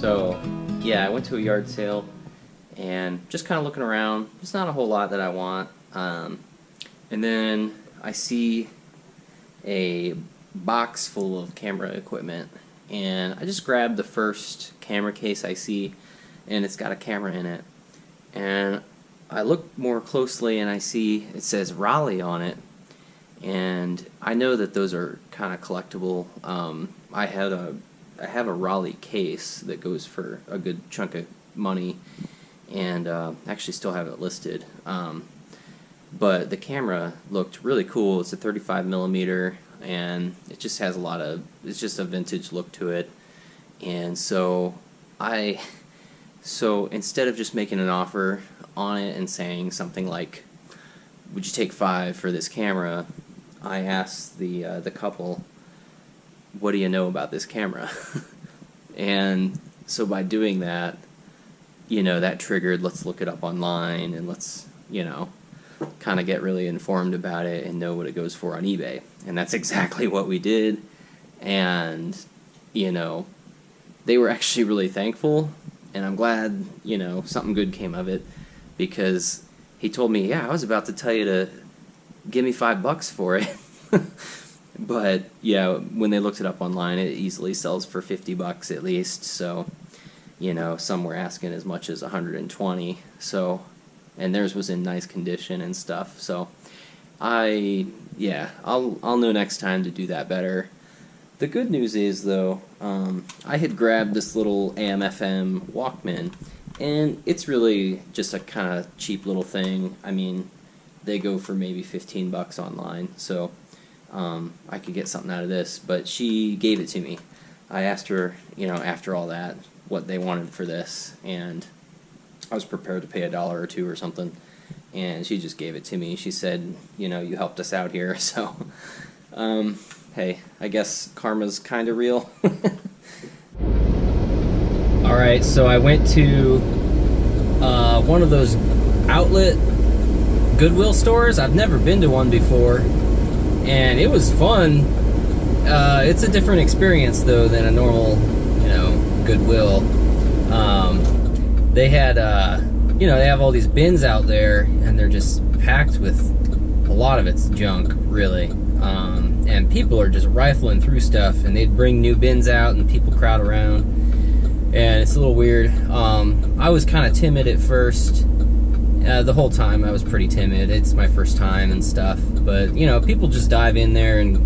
So, yeah, I went to a yard sale and just kind of looking around. There's not a whole lot that I want. And then I see a box full of camera equipment, and I just grabbed the first camera case I see, and it's got a camera in it. And I look more closely and I see it says Raleigh on it, and I know that those are kind of collectible. I have a Raleigh case that goes for a good chunk of money, and actually still have it listed. But the camera looked really cool. It's a 35 millimeter, and it just has it's just a vintage look to it. And so instead of just making an offer on it and saying something like, "Would you take 5 for this camera?" I asked the couple, "What do you know about this camera?" And so by doing that, that triggered, let's look it up online and let's, kind of get really informed about it and know what it goes for on eBay. And that's exactly what we did. And, they were actually really thankful, and I'm glad, something good came of it, because he told me, "Yeah, I was about to tell you to give me $5 for it." But yeah, when they looked it up online, it easily sells for $50 at least. So, some were asking as much as 120. So, and theirs was in nice condition and stuff. So, I'll know next time to do that better. The good news is though, I had grabbed this little AM/FM Walkman, and it's really just a kind of cheap little thing. I mean, they go for maybe $15 online. So. I could get something out of this, but she gave it to me. I asked her, after all that, what they wanted for this, and I was prepared to pay $1 or $2 or something, and she just gave it to me. She said, you helped us out here, so, hey, I guess karma's kind of real. Alright, so I went to one of those outlet Goodwill stores. I've never been to one before. And it was fun. It's a different experience though than a normal, Goodwill. They had, they have all these bins out there, and they're just packed with a lot of it's junk, really. And people are just rifling through stuff, and they'd bring new bins out, and people crowd around, and it's a little weird. I was kind of timid at first. The whole time I was pretty timid. It's my first time and stuff, but people just dive in there, and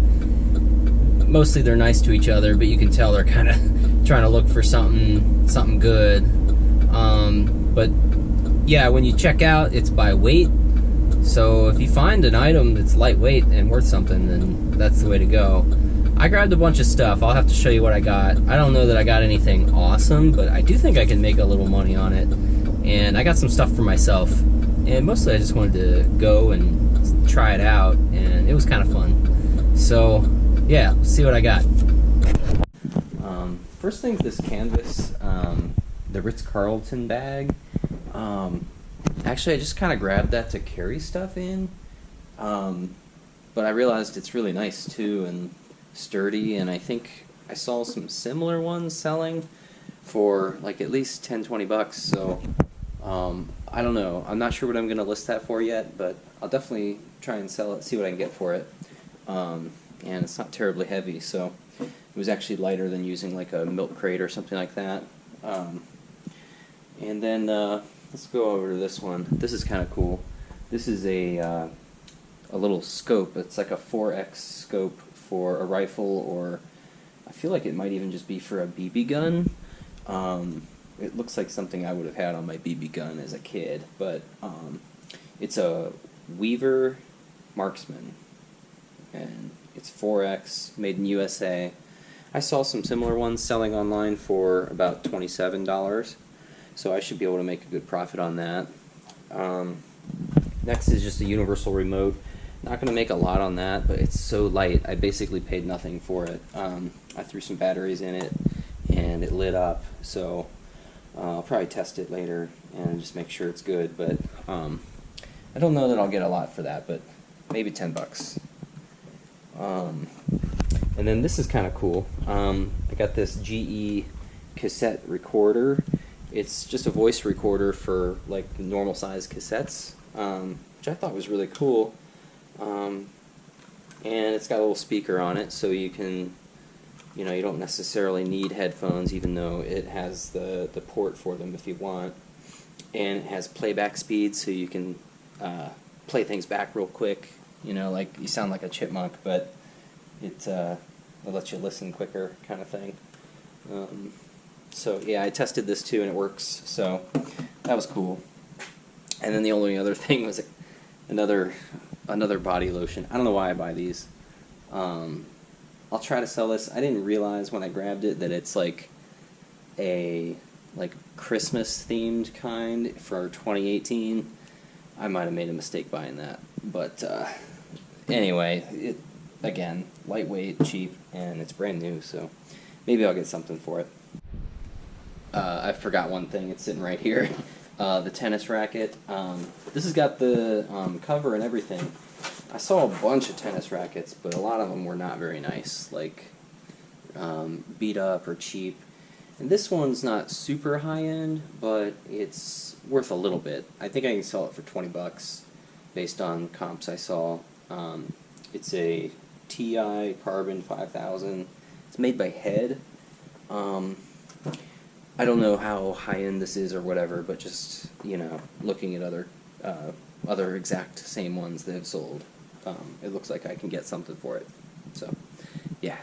mostly they're nice to each other, but you can tell they're kind of trying to look for something good. But yeah, when you check out, it's by weight. So if you find an item that's lightweight and worth something, then that's the way to go. I grabbed a bunch of stuff. I'll have to show you what I got. I don't know that I got anything awesome, but I do think I can make a little money on it. And I got some stuff for myself, and mostly I just wanted to go and try it out, and it was kind of fun. So yeah, let's see what I got. First thing's this canvas, the Ritz-Carlton bag. Actually, I just kind of grabbed that to carry stuff in, but I realized it's really nice too and sturdy, and I think I saw some similar ones selling for like at least $10-20. So I don't know. I'm not sure what I'm going to list that for yet, but I'll definitely try and sell it, see what I can get for it. And it's not terribly heavy, so it was actually lighter than using like a milk crate or something like that. And then let's go over to this one. This is kind of cool. This is a little scope. It's like a 4X scope for a rifle, or I feel like it might even just be for a BB gun. It looks like something I would have had on my BB gun as a kid, but it's a Weaver Marksman, and it's 4X, made in USA. I saw some similar ones selling online for about $27, so I should be able to make a good profit on that. Next is just a universal remote. Not going to make a lot on that, but it's so light, I basically paid nothing for it. I threw some batteries in it, and it lit up, so I'll probably test it later and just make sure it's good, but I don't know that I'll get a lot for that, but maybe $10. And then this is kind of cool. I got this GE cassette recorder. It's just a voice recorder for like normal size cassettes, which I thought was really cool. And it's got a little speaker on it, so you can, you know, you don't necessarily need headphones, even though it has the port for them if you want. And it has playback speed, so you can play things back real quick. You know, like you sound like a chipmunk, but it lets you listen quicker, kind of thing. So yeah, I tested this too, and it works. So that was cool. And then the only other thing was another body lotion. I don't know why I buy these. I'll try to sell this. I didn't realize when I grabbed it that it's like a Christmas themed kind for 2018. I might have made a mistake buying that, but anyway, again, lightweight, cheap, and it's brand new, so maybe I'll get something for it. I forgot one thing. It's sitting right here. The tennis racket. This has got the cover and everything. I saw a bunch of tennis rackets, but a lot of them were not very nice, like beat up or cheap. And this one's not super high end, but it's worth a little bit. I think I can sell it for $20 based on comps I saw. It's a TI Carbon 5000. It's made by Head. I don't know how high end this is or whatever, but just, you know, looking at other exact same ones that have sold, it looks like I can get something for it. So, yeah.